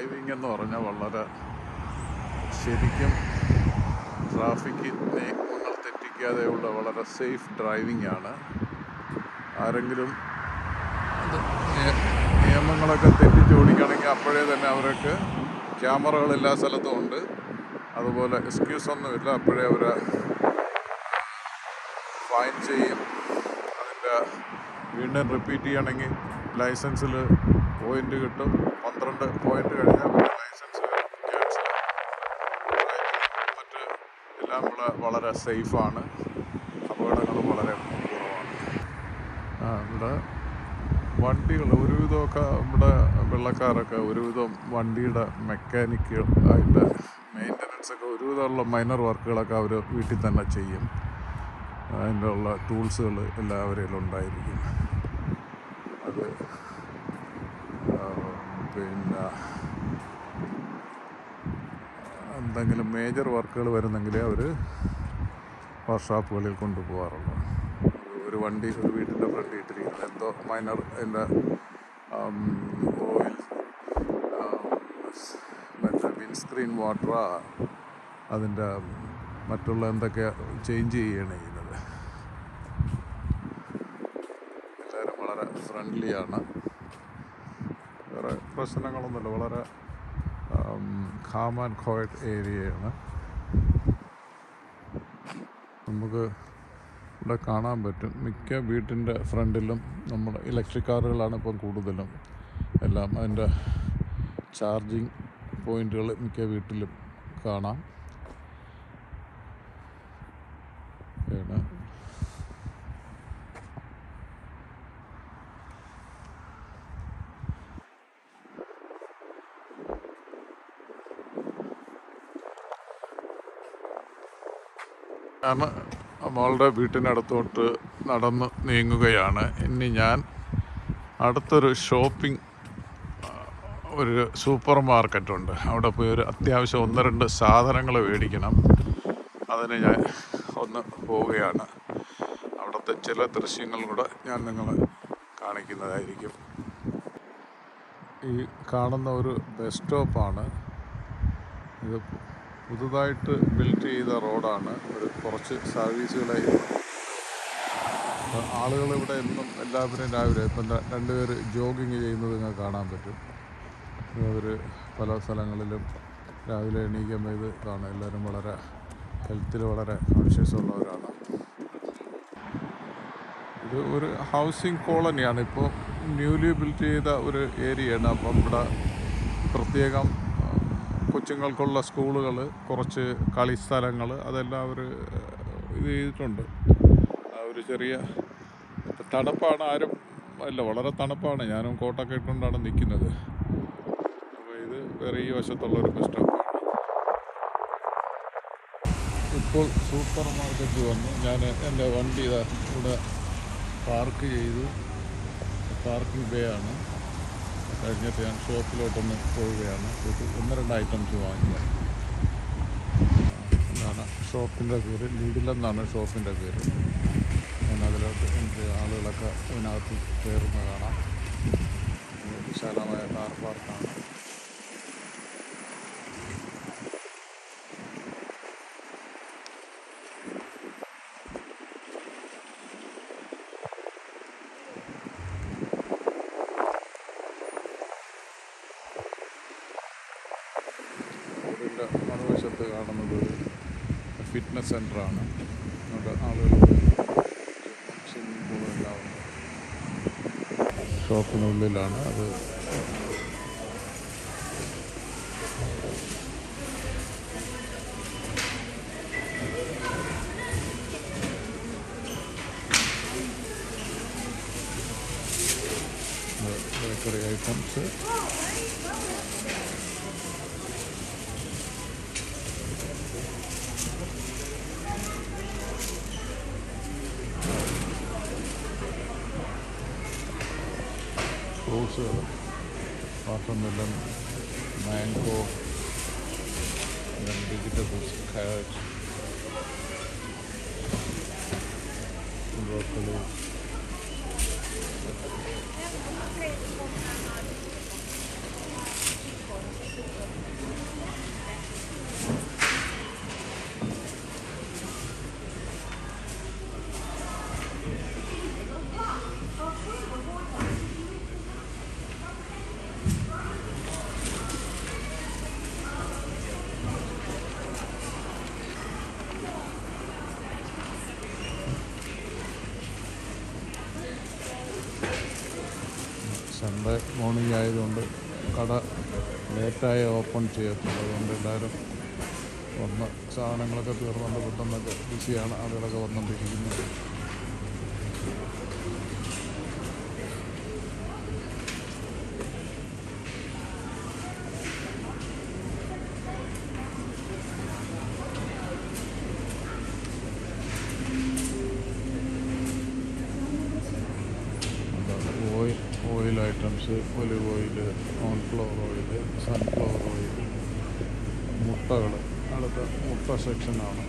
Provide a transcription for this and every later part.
Driving എന്ന് പറഞ്ഞാൽ വളരെ ശരിക്കും ട്രാഫിക് നിയമങ്ങൾ തെറ്റിക്കാതെയുള്ള വളരെ സേഫ് ഡ്രൈവിംഗ് ആണ്. ആരെങ്കിലും നിയമങ്ങളൊക്കെ തെറ്റിച്ച് ഓടിക്കുകയാണെങ്കിൽ അപ്പോഴേ തന്നെ അവർക്ക് ക്യാമറകൾ എല്ലാ സ്ഥലത്തും ഉണ്ട്. അതുപോലെ എക്സ്ക്യൂസ് ഒന്നുമില്ല, അപ്പോഴേ അവർ ഫൈൻ ചെയ്യും. അതിൻ്റെ വീണ്ടും റിപ്പീറ്റ് ചെയ്യണമെങ്കിൽ ലൈസൻസിൽ പോയിൻ്റ് കിട്ടും. 12 പോയിൻ്റ് കഴിഞ്ഞാൽ പിന്നെ ലൈസൻസ് ക്യാൻസൽ. മറ്റ് എല്ലാം വളരെ സേഫാണ്. അപകടങ്ങളും വളരെ കുറവാണ്. ഇവിടെ വണ്ടികൾ ഒരുവിധമൊക്കെ ഇവിടെ വെള്ളക്കാരൊക്കെ ഒരുവിധം വണ്ടിയുടെ മെക്കാനിക്കുകൾ അതിൻ്റെ മെയിൻ്റനൻസൊക്കെ ഒരുവിധമുള്ള മൈനർ വർക്കുകളൊക്കെ അവർ വീട്ടിൽ തന്നെ ചെയ്യും. അതിൻ്റെ ഉള്ള ടൂൾസുകൾ എല്ലാവരും ഉണ്ടായിരിക്കും. അത് പിന്നെ എന്തെങ്കിലും മേജർ വർക്കുകൾ വരുന്നെങ്കിൽ അവർ വർക്ക്ഷോപ്പുകളിൽ കൊണ്ടുപോകാറുള്ളൂ. ഒരു വണ്ടി ഒരു വീട്ടിൻ്റെ ഫ്രണ്ട് ഇട്ടിരിക്കുന്നത് എന്തോ മൈനർ അതിൻ്റെ ഓയിൽ മറ്റേ വിൻസ്ക്രീൻ വാട്ടറാ അതിൻ്റെ മറ്റുള്ള എന്തൊക്കെ ചേഞ്ച് ചെയ്യുകയാണ് ചെയ്യുന്നത്. എല്ലാവരും വളരെ ഫ്രണ്ട്ലിയാണ്. വേറെ പ്രശ്നങ്ങളൊന്നുമില്ല. വളരെ കാം ആൻഡ് ക്വയറ്റ് ഏരിയയാണ്. നമുക്ക് ഇവിടെ കാണാൻ പറ്റും മിക്ക വീട്ടിൻ്റെ ഫ്രണ്ടിലും നമ്മുടെ ഇലക്ട്രിക് കാറുകളാണ് ഇപ്പം കൂടുതലും. എല്ലാം അതിൻ്റെ ചാർജിങ് പോയിൻറ്റുകൾ മിക്ക വീട്ടിലും കാണാം. ഞാൻ നമ്മളുടെ വീട്ടിനടുത്തോട്ട് നടന്ന് നീങ്ങുകയാണ്. ഇനി ഞാൻ അടുത്തൊരു ഷോപ്പിംഗ് ഒരു സൂപ്പർ മാർക്കറ്റുണ്ട്. അവിടെ പോയി ഒരു അത്യാവശ്യം 1-2 സാധനങ്ങൾ മേടിക്കണം. അതിന് ഞാൻ ഒന്ന് പോവുകയാണ്. അവിടുത്തെ ചില ദൃശ്യങ്ങൾ കൂടെ ഞാൻ നിങ്ങളെ കാണിക്കുന്നതായിരിക്കും. ഈ കാണുന്ന ഒരു ബസ് സ്റ്റോപ്പാണ്. ഇത് പുതുതായിട്ട് ബിൽഡ് ചെയ്ത റോഡാണ്. ഒരു കുറച്ച് സർവീസുകളായി ആളുകൾ ഇവിടെ എന്നും എല്ലാവരും രാവിലെ ഇപ്പം 2 പേര് ജോഗിങ് ചെയ്യുന്നത് നിങ്ങൾക്ക് കാണാൻ പറ്റും. അവർ പല സ്ഥലങ്ങളിലും രാവിലെ എണീക്കുമ്പോൾ ഇത് കാണാം. എല്ലാവരും വളരെ ഹെൽത്തിൽ വളരെ കോൺഷ്യസ് ഉള്ളവരാണ്. ഇത് ഒരു ഹൗസിംഗ് കോളനിയാണ്. ഇപ്പോൾ ന്യൂലി ബിൽഡ് ചെയ്ത ഒരു ഏരിയയാണ്. അപ്പം ഇവിടെ പ്രത്യേകം കൊച്ചുങ്ങൾക്കുള്ള സ്കൂളുകൾ, കുറച്ച് കളിസ്ഥലങ്ങൾ അതെല്ലാം അവർ ഇത് ചെയ്തിട്ടുണ്ട്. ഒരു ചെറിയ തണുപ്പാണ്. ആരും അല്ല, വളരെ തണുപ്പാണ്. ഞാനും കോട്ടൊക്കെ ഇട്ടുകൊണ്ടാണ് നിൽക്കുന്നത്. അപ്പോൾ ഇത് വേറെ ഈ വശത്തുള്ളൊരു ബസ് സ്റ്റോപ്പാണ്. ഇപ്പോൾ സൂപ്പർ മാർക്കറ്റ് വന്നു. ഞാൻ എൻ്റെ വണ്ടി ഇവിടെ പാർക്ക് ചെയ്തു. പാർക്കിംഗ് ബേ ആണ്. കഴിഞ്ഞിട്ട് ഞാൻ ഷോപ്പിലോട്ടൊന്ന് പോവുകയാണ്. 1-2 ഐറ്റംസ് വാങ്ങി. എന്നാണ് ഷോപ്പിൻ്റെ പേര്, ലിഡിലെന്നാണ് ഷോപ്പിൻ്റെ പേര്. ഞാൻ അതിലോട്ട് എൻ്റെ ആളുകളൊക്കെ ഇതിനകത്ത് കയറുന്ന കാണാം. വിശാലമായ കാർ പാർക്കാണ്. ഇതിൻ്റെ മറുവശത്ത് കാണുന്നത് ഒരു ഫിറ്റ്നസ് സെൻ്ററാണ്. അവിടെ ആളുകൾ സ്വിമ്മിംഗ് പൂളെല്ലാം ഉണ്ട്. ഷോപ്പിനുള്ളിലാണ് അത്. ബേക്കറി ഐറ്റംസ്, ഫ്രൂട്ട്സുകൾ, watermelon, mango, vegetables, carrot, broccoli, നാളെ മോർണിംഗ് ആയതുകൊണ്ട് കട ലേറ്റായി ഓപ്പൺ ചെയ്യത്തുള്ളൂ. അതുകൊണ്ട് എല്ലാവരും വന്ന് സാധനങ്ങളൊക്കെ തീർന്നുകൊണ്ട് പെട്ടെന്നൊക്കെ ബിസിയാണ്, ആളുകളൊക്കെ വന്നുകൊണ്ടിരിക്കുന്നത്. Oil items, olive oil, cornflour oil, sunflower oil, മുട്ടകൾ. അടുത്ത മുട്ട സെക്ഷനാണ്.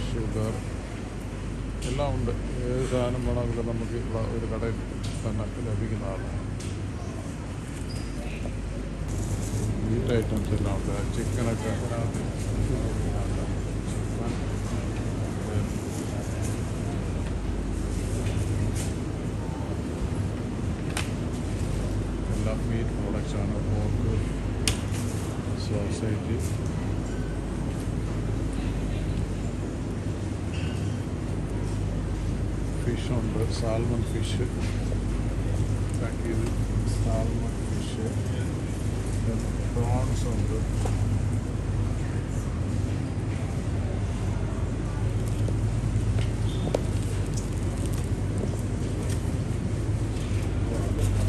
ഷുഗർ എല്ലാം ഉണ്ട്. ഏത് സാധനം വേണമെങ്കിലും നമുക്ക് ഇവിടെ ഒരു കടയിൽ തന്നെ ലഭിക്കുന്നതാണ്. മീറ്റ് ഐറ്റംസ് എല്ലാം ഉണ്ട്. ചിക്കനൊക്കെ അതിനകത്ത് എല്ലാം മീറ്റ് പ്രോഡക്റ്റ്സാണ്. പോർക്ക്, സോസേജ്, ഫിഷുണ്ട്. സാൽമൺ ഫിഷ്, ഇത് സാൽമൺ ഫിഷ്, പ്രോൺസ് ഉണ്ട്.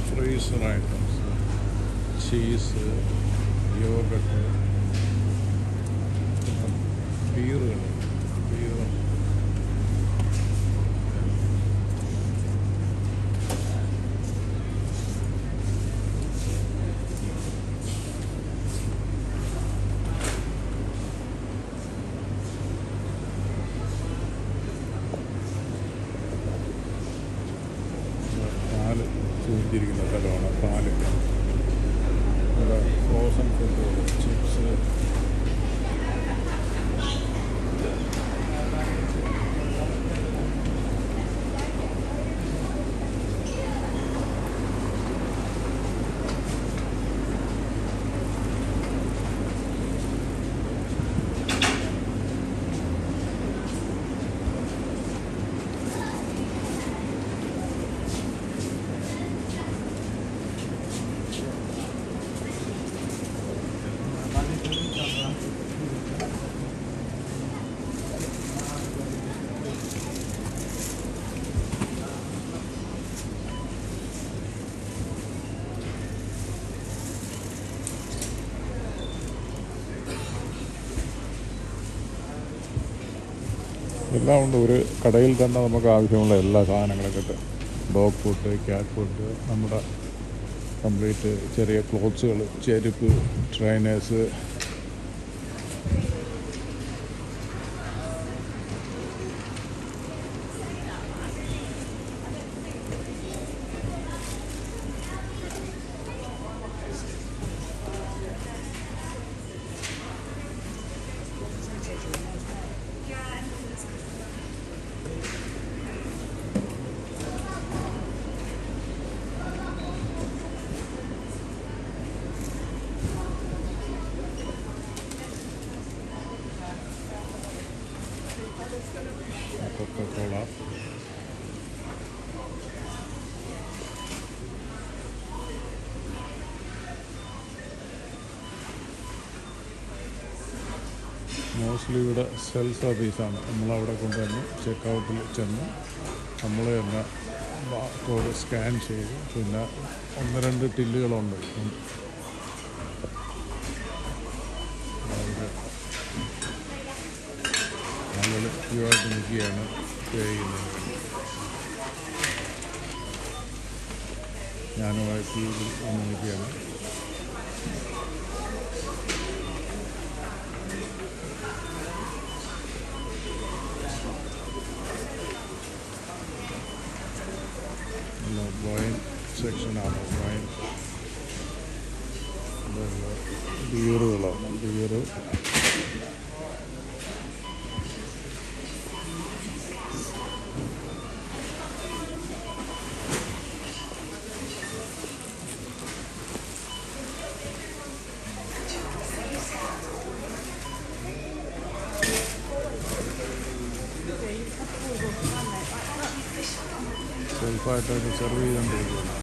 ഫ്രീസർ ഐറ്റംസ്, ചീസ്, യോഗട്ട്, ബീറുകൾ. പാല് സൂചിച്ചിരിക്കുന്ന സ്ഥലമാണ്. പാല്, ഇവിടെ ഫ്രോസൺ ഫുഡുകൾ, ചിപ്സ്, എല്ലാം ഉണ്ട്. ഒരു കടയിൽ തന്നെ നമുക്ക് ആവശ്യമുള്ള എല്ലാ സാധനങ്ങളും കിട്ടും. ഡോഗ് ഫുഡ്, ക്യാറ്റ് ഫുഡ്, നമ്മുടെ കംപ്ലീറ്റ് ചെറിയ ക്ലോത്ത്സുകൾ, ചെരുപ്പ്, ട്രെയിനേഴ്സ്, കൊക്കക്കോള, മോസ്റ്റ്ലി ഇവിടെ സെൽഫ് സർവീസാണ്. നമ്മളവിടെ കൊണ്ടുവന്ന് ചെക്കൗട്ടിൽ ചെന്ന് നമ്മൾ തന്നെ കോഡ് സ്കാൻ ചെയ്ത്, പിന്നെ 1-2 ടില്ലുകളുണ്ട്. ആളുകൾ ക്യൂ ആയിട്ട് നിൽക്കുകയാണ് പേ ചെയ്യുന്നത്. ഞാനുമായി ക്യൂവിൽ വന്ന് നിൽക്കുകയാണ്. വൈൻ സെക്ഷനാണ്. വൈൻ ബിയറുകളാണ്. ബിയറ്, ചീപ്പായിട്ട് അവർ സെർവ് ചെയ്തുകൊണ്ടിരിക്കുകയാണ്.